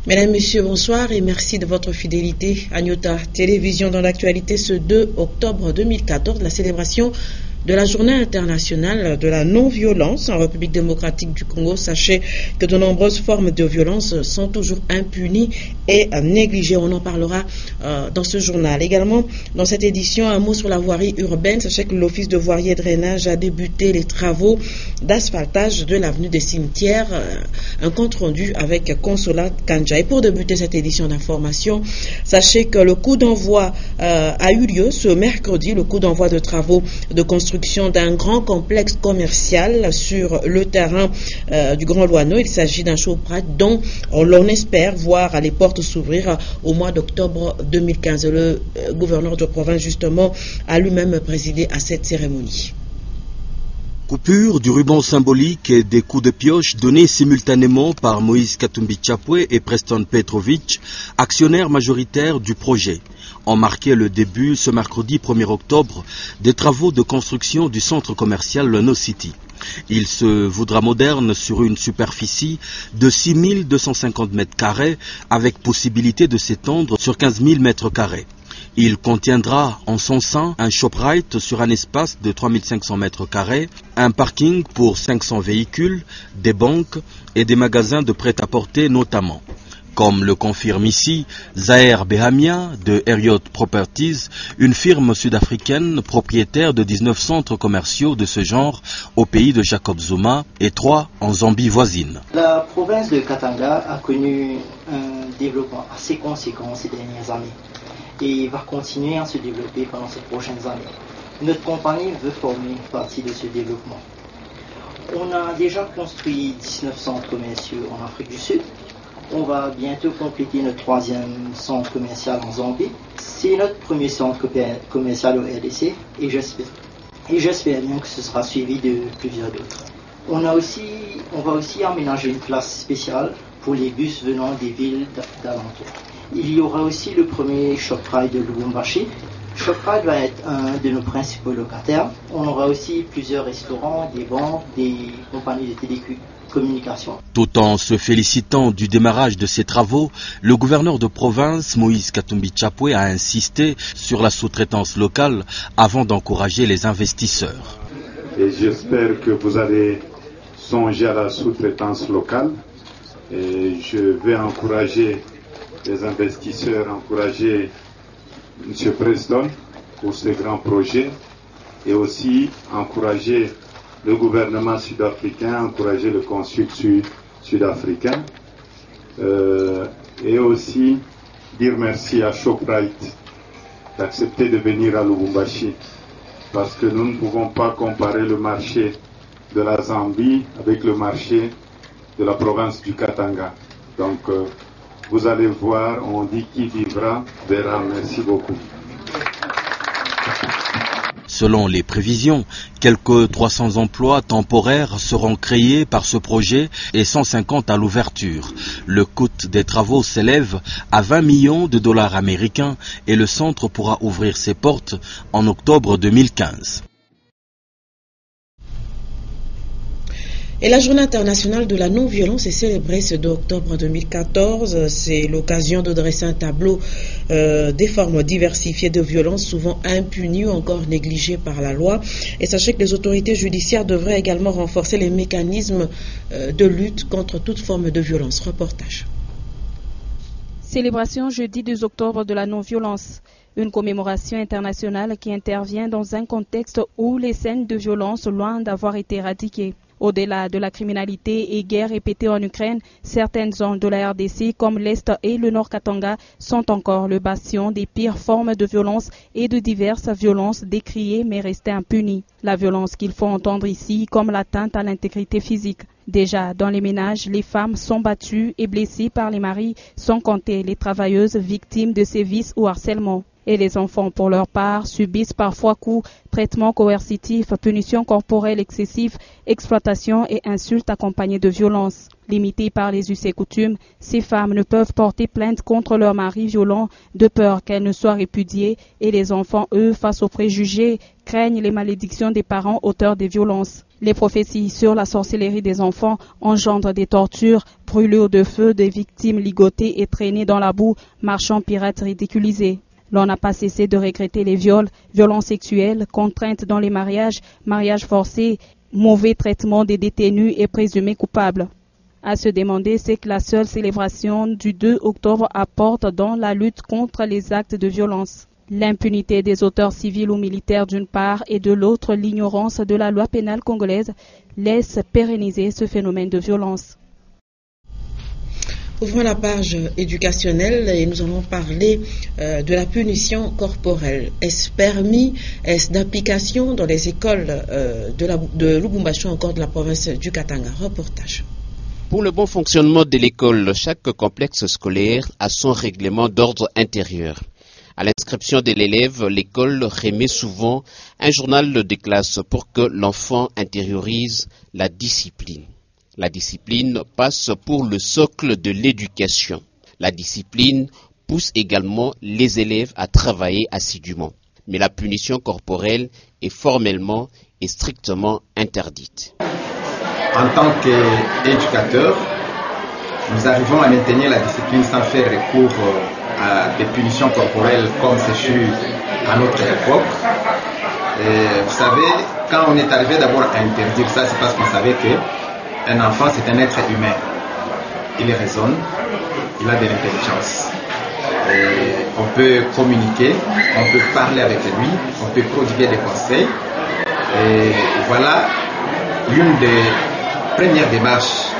Mesdames, Messieurs, bonsoir et merci de votre fidélité à Nyota Télévision dans l'actualité ce 2 octobre 2014, la célébration de la Journée internationale de la non-violence en République démocratique du Congo. Sachez que de nombreuses formes de violence sont toujours impunies et négligées. On en parlera dans ce journal. Également, dans cette édition, un mot sur la voirie urbaine. Sachez que l'Office de voirie et drainage a débuté les travaux d'asphaltage de l'avenue des Cimetières. Un compte rendu avec Consola Kanja. Et pour débuter cette édition d'information, sachez que le coup d'envoi a eu lieu ce mercredi, le coup d'envoi de travaux de construction d'un grand complexe commercial sur le terrain du Grand Loineau. Il s'agit d'un showpride dont l'on espère voir les portes s'ouvrir au mois d'octobre 2015. Le gouverneur de province, justement, a lui-même présidé à cette cérémonie. Coupure du ruban symbolique et des coups de pioche donnés simultanément par Moïse Katumbi Chapwe et Preston Petrovic, actionnaires majoritaires du projet, ont marqué le début ce mercredi 1er octobre des travaux de construction du centre commercial Loineau City. Il se voudra moderne sur une superficie de 6 250 mètres carrés avec possibilité de s'étendre sur 15 000 mètres carrés. Il contiendra en son sein un ShopRite sur un espace de 3500 mètres carrés, un parking pour 500 véhicules, des banques et des magasins de prêt-à-porter notamment. Comme le confirme ici Zahir Behamia de Heriot Properties, une firme sud-africaine propriétaire de 19 centres commerciaux de ce genre au pays de Jacob Zuma et 3 en Zambie voisine. La province de Katanga a connu un développement assez conséquent ces dernières années et va continuer à se développer pendant ces prochaines années. Notre compagnie veut former partie de ce développement. On a déjà construit 19 centres commerciaux en Afrique du Sud. On va bientôt compléter notre 3e centre commercial en Zambie. C'est notre premier centre commercial au RDC et j'espère bien que ce sera suivi de plusieurs d'autres. On va aussi aménager une place spéciale pour les bus venant des villes d'alentour. Il y aura aussi le premier ShopRite de Lubumbashi. ShopRite va être un de nos principaux locataires. On aura aussi plusieurs restaurants, des banques, des compagnies de télécommunications. Tout en se félicitant du démarrage de ces travaux, le gouverneur de province, Moïse Katumbi Chapwe, a insisté sur la sous-traitance locale avant d'encourager les investisseurs. Et j'espère que vous allez songer à la sous-traitance locale. Et je vais encourager les investisseurs, encourager M. Preston pour ce grand projet et aussi encourager le gouvernement sud-africain, encourager le consul sud-africain et aussi dire merci à ShopRite d'accepter de venir à Lubumbashi parce que nous ne pouvons pas comparer le marché de la Zambie avec le marché de la province du Katanga. Donc vous allez voir, on dit qui vivra verra. Merci beaucoup. Selon les prévisions, quelques 300 emplois temporaires seront créés par ce projet et 150 à l'ouverture. Le coût des travaux s'élève à 20 millions de dollars américains et le centre pourra ouvrir ses portes en octobre 2015. Et la Journée internationale de la non-violence est célébrée ce 2 octobre 2014. C'est l'occasion de dresser un tableau des formes diversifiées de violence, souvent impunies ou encore négligées par la loi. Et sachez que les autorités judiciaires devraient également renforcer les mécanismes de lutte contre toute forme de violence. Reportage. Célébration jeudi 2 octobre de la non-violence. Une commémoration internationale qui intervient dans un contexte où les scènes de violence, loin d'avoir été éradiquées. Au-delà de la criminalité et guerre répétée en Ukraine, certaines zones de la RDC comme l'Est et le Nord Katanga sont encore le bastion des pires formes de violence et de diverses violences décriées mais restées impunies. La violence qu'il faut entendre ici comme l'atteinte à l'intégrité physique. Déjà, dans les ménages, les femmes sont battues et blessées par les maris, sans compter les travailleuses victimes de sévices ou harcèlement. Et les enfants, pour leur part, subissent parfois coups, traitements coercitifs, punitions corporelles excessives, exploitation et insultes accompagnées de violences. Limitées par les us et coutumes, ces femmes ne peuvent porter plainte contre leur mari violent de peur qu'elles ne soient répudiées et les enfants, eux, face aux préjugés, craignent les malédictions des parents auteurs des violences. Les prophéties sur la sorcellerie des enfants engendrent des tortures, brûlures de feu, des victimes ligotées et traînées dans la boue, marchands pirates ridiculisés. L'on n'a pas cessé de regretter les viols, violences sexuelles, contraintes dans les mariages, mariages forcés, mauvais traitement des détenus et présumés coupables. À se demander ce que la seule célébration du 2 octobre apporte dans la lutte contre les actes de violence. L'impunité des auteurs civils ou militaires d'une part et de l'autre l'ignorance de la loi pénale congolaise laisse pérenniser ce phénomène de violence. Ouvrons la page éducationnelle et nous allons parler de la punition corporelle. Est-ce permis? Est-ce d'application dans les écoles de Lubumbashi ou encore de la province du Katanga? Reportage. Pour le bon fonctionnement de l'école, chaque complexe scolaire a son règlement d'ordre intérieur. À l'inscription de l'élève, l'école remet souvent un journal de classe pour que l'enfant intériorise la discipline. La discipline passe pour le socle de l'éducation. La discipline pousse également les élèves à travailler assidûment. Mais la punition corporelle est formellement et strictement interdite. En tant qu'éducateur, nous arrivons à maintenir la discipline sans faire recours à des punitions corporelles comme ce fut à notre époque. Et vous savez, quand on est arrivé d'abord à interdire ça, c'est parce qu'on savait qu'un enfant c'est un être humain. Il raisonne, il a de l'intelligence. Et on peut communiquer, on peut parler avec lui, on peut prodiguer des conseils. Et voilà l'une des premières démarches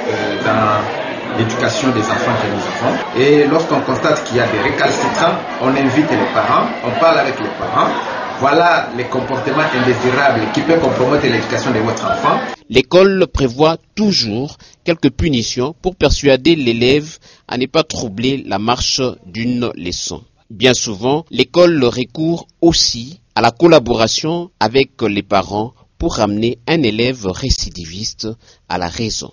dans l'éducation des enfants que nous avons. Et lorsqu'on constate qu'il y a des récalcitrants, on invite les parents, on parle avec les parents. Voilà les comportements indésirables qui peuvent compromettre l'éducation de votre enfant. L'école prévoit toujours quelques punitions pour persuader l'élève à ne pas troubler la marche d'une leçon. Bien souvent, l'école recourt aussi à la collaboration avec les parents pour ramener un élève récidiviste à la raison.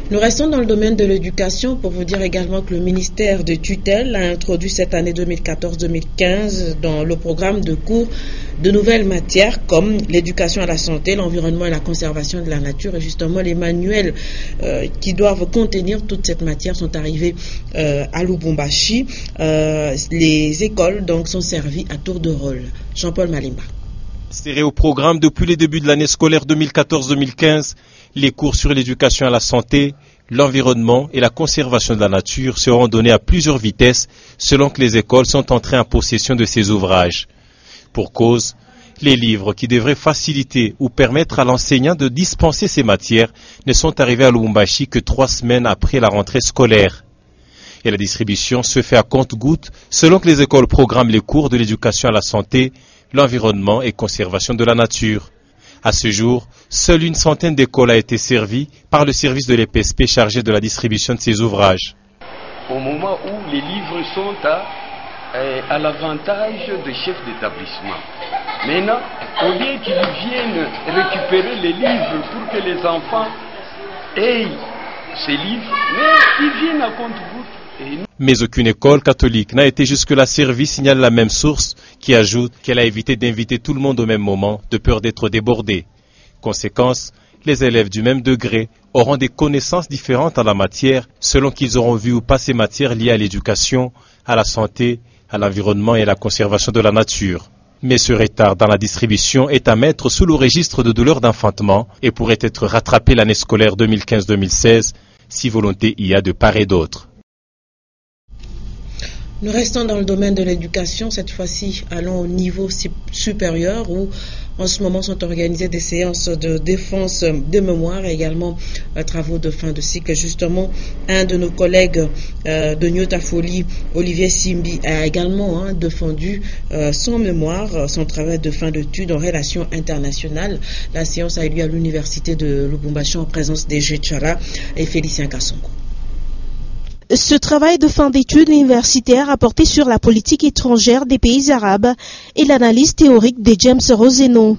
Nous restons dans le domaine de l'éducation pour vous dire également que le ministère de tutelle a introduit cette année 2014-2015 dans le programme de cours de nouvelles matières comme l'éducation à la santé, l'environnement et la conservation de la nature. Et justement, les manuels qui doivent contenir toute cette matière sont arrivés à Lubumbashi. Les écoles donc sont servies à tour de rôle. Jean-Paul Malimba. Inséré au programme depuis le début de l'année scolaire 2014-2015, les cours sur l'éducation à la santé, l'environnement et la conservation de la nature seront donnés à plusieurs vitesses selon que les écoles sont entrées en possession de ces ouvrages. Pour cause, les livres qui devraient faciliter ou permettre à l'enseignant de dispenser ces matières ne sont arrivés à Lubumbashi que 3 semaines après la rentrée scolaire. Et la distribution se fait à compte-gouttes selon que les écoles programment les cours de l'éducation à la santé, l'environnement et conservation de la nature. À ce jour, seule une centaine d'écoles a été servie par le service de l'EPSP chargé de la distribution de ces ouvrages. Au moment où les livres sont à l'avantage des chefs d'établissement. Maintenant, au lieu qu'ils viennent récupérer les livres pour que les enfants aient ces livres, mais ils viennent à compte-gouttes. Mais aucune école catholique n'a été jusque-là servie, signale la même source, qui ajoute qu'elle a évité d'inviter tout le monde au même moment, de peur d'être débordée. Conséquence, les élèves du même degré auront des connaissances différentes en la matière, selon qu'ils auront vu ou pas ces matières liées à l'éducation, à la santé, à l'environnement et à la conservation de la nature. Mais ce retard dans la distribution est à mettre sous le registre de douleurs d'enfantement et pourrait être rattrapé l'année scolaire 2015-2016, si volonté y a de part et d'autre. Nous restons dans le domaine de l'éducation, cette fois-ci allons au niveau supérieur où en ce moment sont organisées des séances de défense de mémoire et également travaux de fin de cycle. Justement, un de nos collègues de Nyota Folie, Olivier Simbi, a également défendu son mémoire, son travail de fin d'études en relations internationales. La séance a eu lieu à l'université de Lubumbashi en présence d'Egé Tchara et Félicien Kassongo. Ce travail de fin d'études universitaires a porté sur la politique étrangère des pays arabes et l'analyse théorique de James Roseno.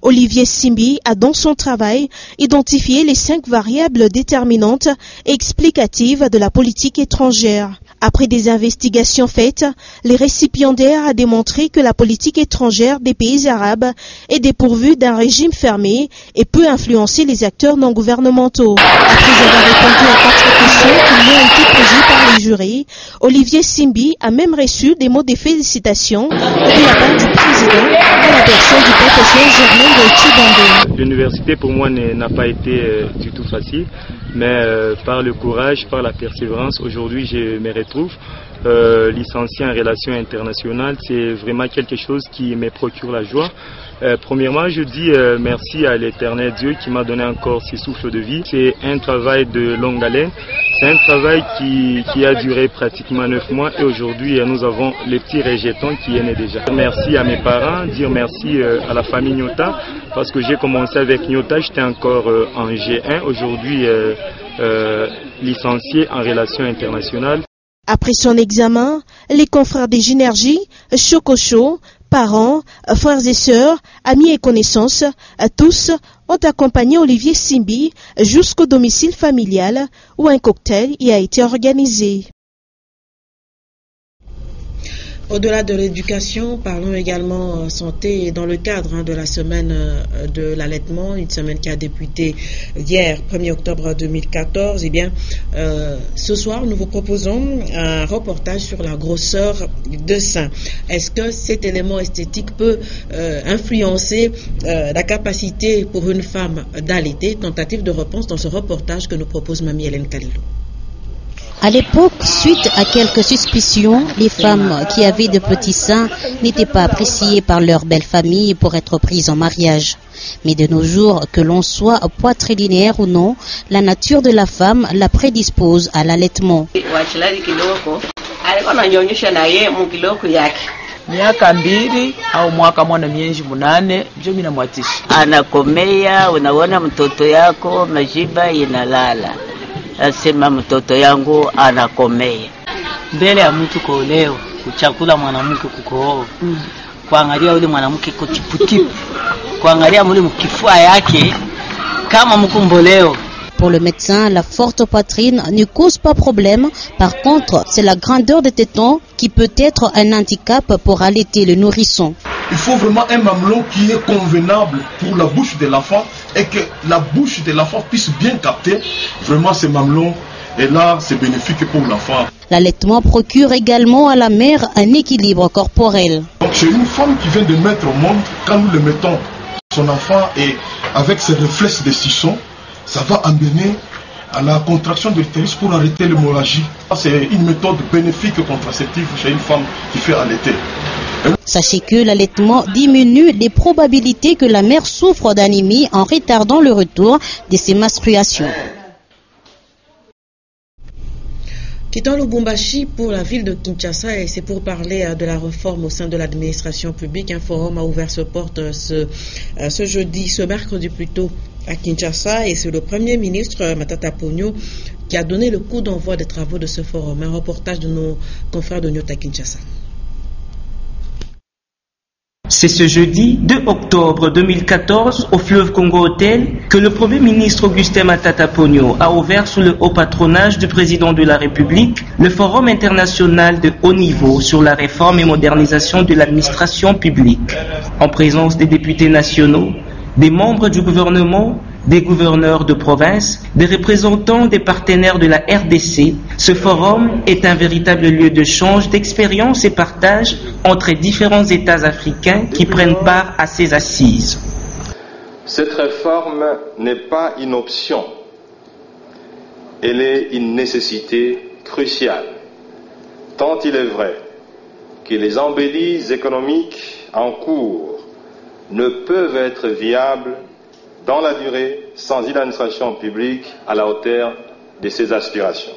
Olivier Simbi a dans son travail identifié les 5 variables déterminantes et explicatives de la politique étrangère. Après des investigations faites, les récipiendaires ont démontré que la politique étrangère des pays arabes est dépourvue d'un régime fermé et peut influencer les acteurs non gouvernementaux. Après avoir répondu à 4 questions qui lui ont été posées par les jurys, Olivier Simbi a même reçu des mots de félicitations de la part du président à la personne du professeur Germain Gauthier-Bandé. L'université pour moi n'a pas été du tout facile, mais par le courage, par la persévérance, aujourd'hui je me retrouve licencié en relations internationales. C'est vraiment quelque chose qui me procure la joie. Premièrement, je dis merci à l'Éternel Dieu qui m'a donné encore ce souffle de vie. C'est un travail de longue haleine. C'est un travail qui a duré pratiquement 9 mois et aujourd'hui nous avons les petits rejetons qui est né déjà. Merci à mes parents, dire merci à la famille Nyota parce que j'ai commencé avec Nyota, j'étais encore en G1, aujourd'hui licencié en relations internationales. Après son examen, les confrères des Génergie, Chococho, parents, frères et sœurs, amis et connaissances, tous ont accompagné Olivier Simbi jusqu'au domicile familial où un cocktail y a été organisé. Au-delà de l'éducation, parlons également santé dans le cadre de la semaine de l'allaitement, une semaine qui a débuté hier, 1er octobre 2014. Eh bien, ce soir, nous vous proposons un reportage sur la grosseur de sein. Est-ce que cet élément esthétique peut influencer la capacité pour une femme d'allaiter? Tentative de réponse dans ce reportage que nous propose Mamie Hélène Kalilou. À l'époque, suite à quelques suspicions, les femmes qui avaient de petits seins n'étaient pas appréciées par leur belle famille pour être prises en mariage. Mais de nos jours, que l'on soit poitrilinéaire ou non, la nature de la femme la prédispose à l'allaitement. Miaka 2 au mwaka mwana miezi 8 ndio mimi namwatisha. Anakomea, unaona mtoto yako majiba inalala. Asema mtoto yangu anakomea. Mbele ya mtu kuolewa, kuchakula mwanamke kukooa. Kuangalia yule mwanamke kuchiputipu. Kuangalia mule mkifua yake kama mkumboleo. Pour le médecin, la forte poitrine ne cause pas problème. Par contre, c'est la grandeur des tétons qui peut être un handicap pour allaiter le nourrisson. Il faut vraiment un mamelon qui est convenable pour la bouche de l'enfant et que la bouche de l'enfant puisse bien capter vraiment ce mamelon. Et là, c'est bénéfique pour l'enfant. L'allaitement procure également à la mère un équilibre corporel. Donc, chez une femme qui vient de mettre au monde, quand nous le mettons, son enfant et avec ses réflexes de suçon, ça va amener à la contraction de l'utérus pour arrêter l'hémorragie. C'est une méthode bénéfique contraceptive chez une femme qui fait allaiter. Sachez que l'allaitement diminue les probabilités que la mère souffre d'anémie en retardant le retour de ses menstruations. Quittons Lubumbashi pour la ville de Kinshasa et c'est pour parler de la réforme au sein de l'administration publique. Un forum a ouvert ses portes ce mercredi plutôt à Kinshasa et c'est le Premier ministre Matata Ponyo qui a donné le coup d'envoi des travaux de ce forum. Un reportage de nos confrères de Nyota Kinshasa. C'est ce jeudi 2 octobre 2014 au Fleuve Congo Hotel que le Premier ministre Augustin Matata Ponyo a ouvert sous le haut patronage du président de la République le Forum international de haut niveau sur la réforme et modernisation de l'administration publique. En présence des députés nationaux, des membres du gouvernement, des gouverneurs de province, des représentants des partenaires de la RDC, ce forum est un véritable lieu de d'échange, d'expérience et partage entre différents États africains qui prennent part à ces assises. Cette réforme n'est pas une option, elle est une nécessité cruciale, tant il est vrai que les embellies économiques en cours ne peuvent être viables dans la durée sans une administration publique à la hauteur de ses aspirations.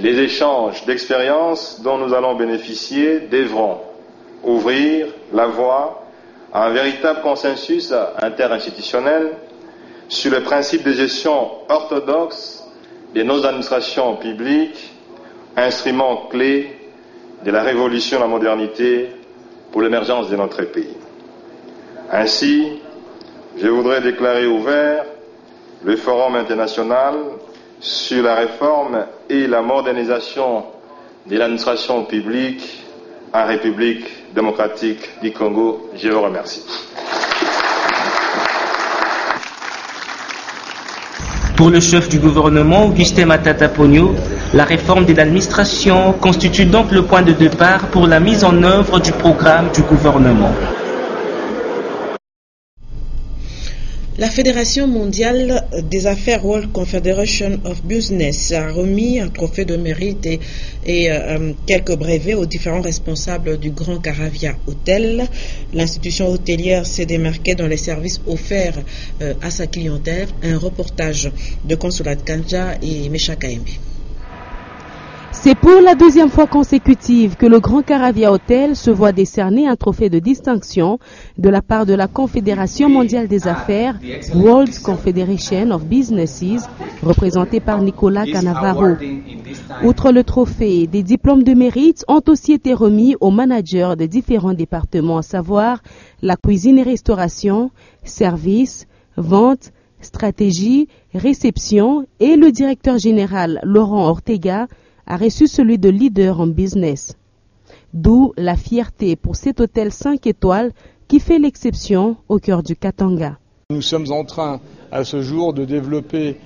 Les échanges d'expériences dont nous allons bénéficier devront ouvrir la voie à un véritable consensus interinstitutionnel sur le principe de gestion orthodoxe de nos administrations publiques, instrument clé de la révolution de la modernité pour l'émergence de notre pays. Ainsi, je voudrais déclarer ouvert le Forum international sur la réforme et la modernisation de l'administration publique en République démocratique du Congo. Je vous remercie. Pour le chef du gouvernement, Augustin Matata Ponyo, la réforme de l'administration constitue donc le point de départ pour la mise en œuvre du programme du gouvernement. La Fédération mondiale des affaires World Confederation of Business a remis un trophée de mérite et quelques brevets aux différents responsables du Grand Caravia Hotel. L'institution hôtelière s'est démarquée dans les services offerts à sa clientèle. Un reportage de Consolat Kanja et Mesha Kaembe. C'est pour la deuxième fois consécutive que le Grand Caravia Hotel se voit décerner un trophée de distinction de la part de la Confédération mondiale des affaires, World Confederation of Businesses, représentée par Nicolas Canavaro. Outre le trophée, des diplômes de mérite ont aussi été remis aux managers des différents départements, à savoir la cuisine et restauration, services, vente, stratégie, réception, et le directeur général Laurent Ortega a reçu celui de leader en business. D'où la fierté pour cet hôtel 5 étoiles qui fait l'exception au cœur du Katanga. Nous sommes en train à ce jour de développer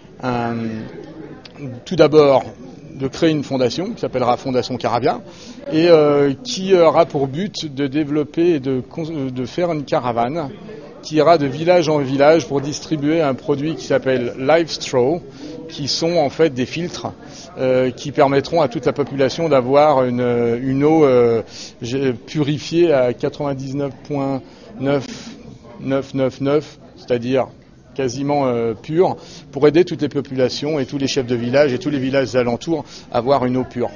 tout d'abord de créer une fondation qui s'appellera Fondation Caravia et qui aura pour but de développer et de faire une caravane qui ira de village en village pour distribuer un produit qui s'appelle Live Straw, qui sont en fait des filtres qui permettront à toute la population d'avoir une eau purifiée à 99,9999, c'est-à-dire quasiment pure, pour aider toutes les populations et tous les chefs de village et tous les villages alentours à avoir une eau pure.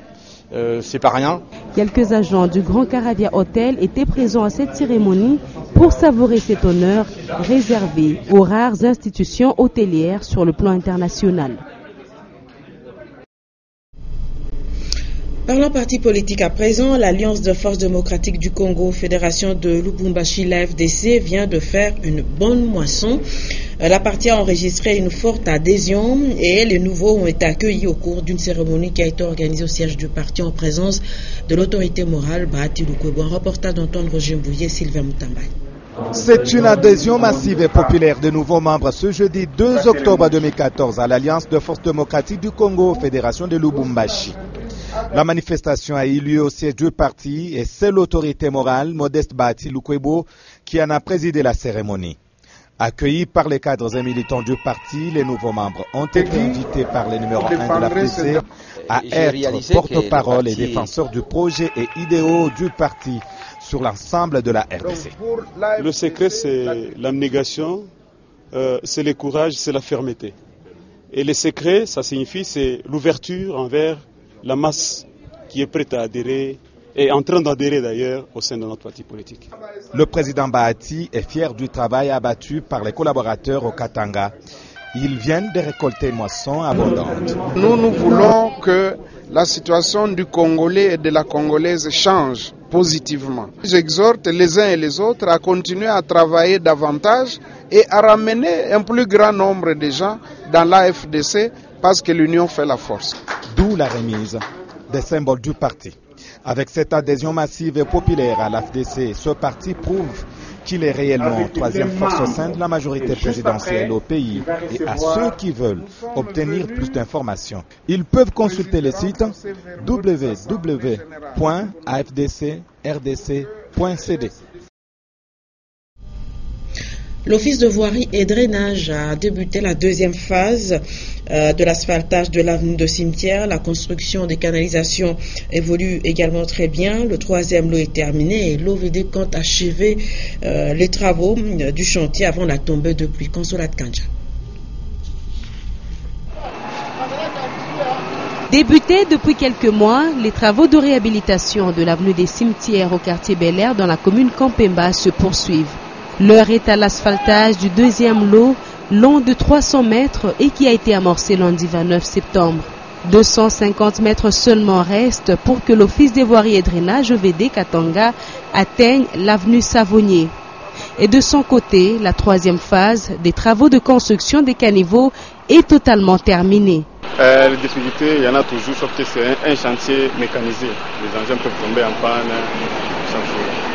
C'est pas rien. Quelques agents du Grand Caravia Hotel étaient présents à cette cérémonie pour savourer cet honneur réservé aux rares institutions hôtelières sur le plan international. Parlons parti politique à présent, l'Alliance de forces démocratiques du Congo, Fédération de Lubumbashi, la FDC, vient de faire une bonne moisson. La partie a enregistré une forte adhésion et les nouveaux ont été accueillis au cours d'une cérémonie qui a été organisée au siège du parti en présence de l'autorité morale Bahati Lukwebo. Un reportage d'Antoine Roger Mbouye, Sylvain Moutambaye. C'est une adhésion massive et populaire de nouveaux membres ce jeudi 2 octobre 2014 à l'Alliance de forces démocratiques du Congo, Fédération de Lubumbashi. La manifestation a eu lieu au siège du parti et c'est l'autorité morale, Modeste Bahati Lukwebo, qui en a présidé la cérémonie. Accueillis par les cadres et militants du parti, les nouveaux membres ont été invités par les numéros 1 de la FDC à être porte-parole et défenseurs du projet et idéaux du parti sur l'ensemble de la RDC. Le secret, c'est l'abnégation, c'est le courage, c'est la fermeté. Et le secret, ça signifie, c'est l'ouverture envers la masse qui est prête à adhérer et en train d'adhérer d'ailleurs au sein de notre parti politique. Le président Bahati est fier du travail abattu par les collaborateurs au Katanga. Ils viennent de récolter une moisson abondante. Nous voulons que la situation du Congolais et de la Congolaise change positivement. J'exhorte les uns et les autres à continuer à travailler davantage et à ramener un plus grand nombre de gens dans la FDC parce que l'union fait la force. D'où la remise des symboles du parti. Avec cette adhésion massive et populaire à l'AFDC, ce parti prouve qu'il est réellement troisième force au sein de la majorité présidentielle au pays. Et à ceux qui veulent obtenir plus d'informations, ils peuvent consulter le site www.afdcrdc.cd. L'Office de voirie et drainage a débuté la deuxième phase de l'asphaltage de l'avenue de Cimetière. La construction des canalisations évolue également très bien. Le troisième lot est terminé et l'OVD compte achever les travaux du chantier avant la tombée de pluie. Consolat Kanja. Débutés depuis quelques mois, les travaux de réhabilitation de l'avenue des Cimetières au quartier Bel Air dans la commune Kampemba se poursuivent. L'heure est à l'asphaltage du deuxième lot, long de 300 mètres et qui a été amorcé lundi 29 septembre. 250 mètres seulement restent pour que l'Office des voiries et drainage OVD Katanga atteigne l'avenue Savonnier. Et de son côté, la troisième phase des travaux de construction des caniveaux est totalement terminée. Les difficultés, il y en a toujours, sauf que c'est un chantier mécanisé. Les engins peuvent tomber en panne.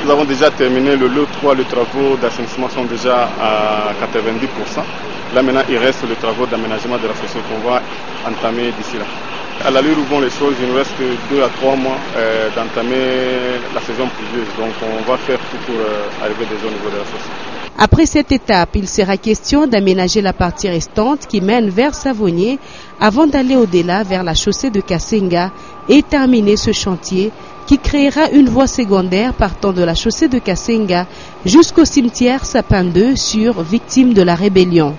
Nous avons déjà terminé le lot 3, les travaux d'assainissement sont déjà à 90%. Là maintenant, il reste les travaux d'aménagement de la station qu'on va entamer d'ici là. À l'allure où vont les choses, il nous reste 2 à 3 mois d'entamer la saison pluvieuse. Donc on va faire tout pour arriver déjà au niveau de la station. Après cette étape, il sera question d'aménager la partie restante qui mène vers Savonnier avant d'aller au-delà vers la chaussée de Kasenga et terminer ce chantier qui créera une voie secondaire partant de la chaussée de Kasenga jusqu'au cimetière Sapin 2 sur victime de la rébellion.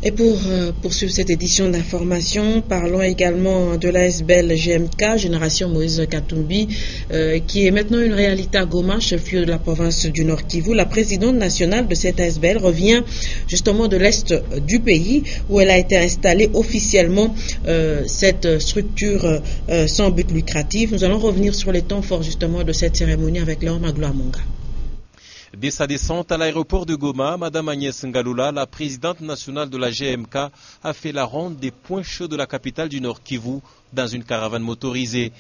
Et pour poursuivre cette édition d'information, parlons également de l'ASBL GMK, Génération Moïse Katumbi, qui est maintenant une réalité à Goma, chef-lieu de la province du Nord Kivu. La présidente nationale de cette ASBL revient justement de l'Est du pays, où elle a été installée officiellement, cette structure sans but lucratif. Nous allons revenir sur les temps forts justement de cette cérémonie avec Léon Magloamonga. Dès sa descente à l'aéroport de Goma, Mme Agnès Ngalula, la présidente nationale de la GMK, a fait la ronde des points chauds de la capitale du Nord Kivu dans une caravane motorisée.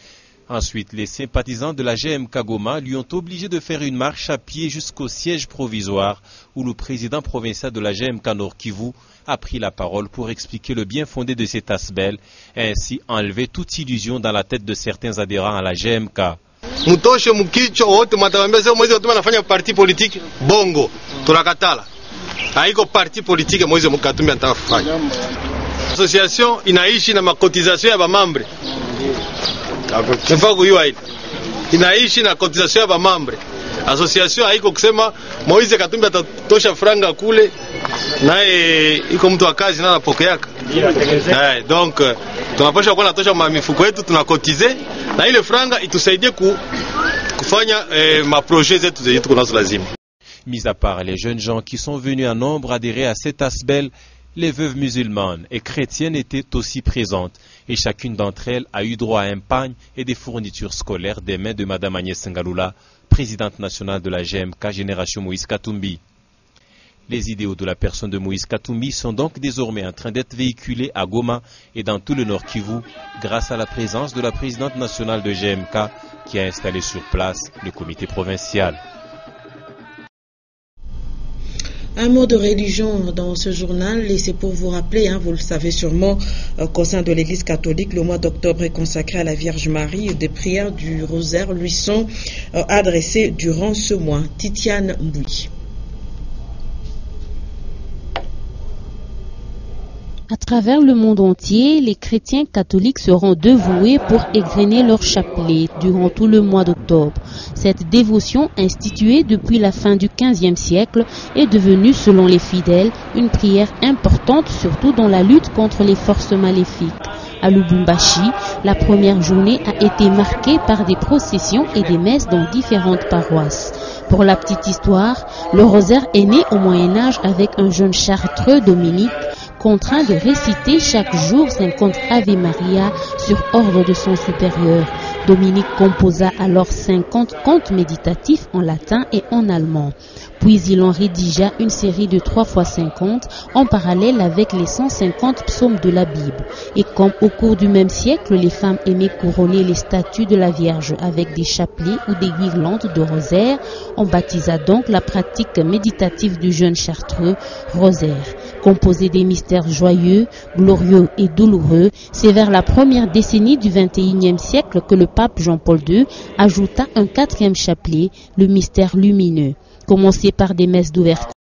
Ensuite, les sympathisants de la GMK Goma lui ont obligé de faire une marche à pied jusqu'au siège provisoire où le président provincial de la GMK Nord Kivu a pris la parole pour expliquer le bien fondé de cet ASBL et ainsi enlever toute illusion dans la tête de certains adhérents à la GMK. Mutoshe mkicho wote mwatawambia sio mwezi watuma nafanya parti politiki bongo tunakatala haiko parti politiki mwezi Katumbi anatafanya association inaishi na makotizasyon ya bamambre mfako hiyo hapo inaishi na kotizasyon ya bamambre association haiko kusema Moise Katumbi atatosha franga kule naye iko mtu wa kazi na anapokeaka donc tunapaswa kuwa natosha mifuko yetu tunakotize na ile franga itusaidie kufanya maprojet zetu zenye tuko nazo lazima. Mis à part les jeunes gens qui sont venus en nombre adhérer à cet ASBL, les veuves musulmanes et chrétiennes étaient aussi présentes et chacune d'entre elles a eu droit à un pagne et des fournitures scolaires des mains de Mme Agnès Ngalula, présidente nationale de la GMK Génération Moïse Katumbi. Les idéaux de la personne de Moïse Katumbi sont donc désormais en train d'être véhiculés à Goma et dans tout le Nord Kivu grâce à la présence de la présidente nationale de GMK qui a installé sur place le comité provincial. Un mot de religion dans ce journal, et c'est pour vous rappeler, vous le savez sûrement, qu'au sein de l'Église catholique, le mois d'octobre est consacré à la Vierge Marie et des prières du rosaire lui sont adressées durant ce mois. Titiane Mboui. À travers le monde entier, les chrétiens catholiques seront dévoués pour égrener leur chapelet durant tout le mois d'octobre. Cette dévotion, instituée depuis la fin du XVe siècle, est devenue, selon les fidèles, une prière importante, surtout dans la lutte contre les forces maléfiques. À Lubumbashi, la première journée a été marquée par des processions et des messes dans différentes paroisses. Pour la petite histoire, le rosaire est né au Moyen-Âge avec un jeune chartreux, Dominique, contraint de réciter chaque jour 50 Ave Maria sur ordre de son supérieur. Dominique composa alors 50 contes méditatifs en latin et en allemand. Puis il en rédigea une série de 3 x 50 en parallèle avec les 150 psaumes de la Bible. Et comme au cours du même siècle, les femmes aimaient couronner les statues de la Vierge avec des chapelets ou des guirlandes de rosaire, on baptisa donc la pratique méditative du jeune chartreux rosaire. Composé des mystères joyeux, glorieux et douloureux, c'est vers la première décennie du XXIe siècle que le pape Jean-Paul II ajouta un 4e chapelet, le mystère lumineux. Commencé par des messes d'ouverture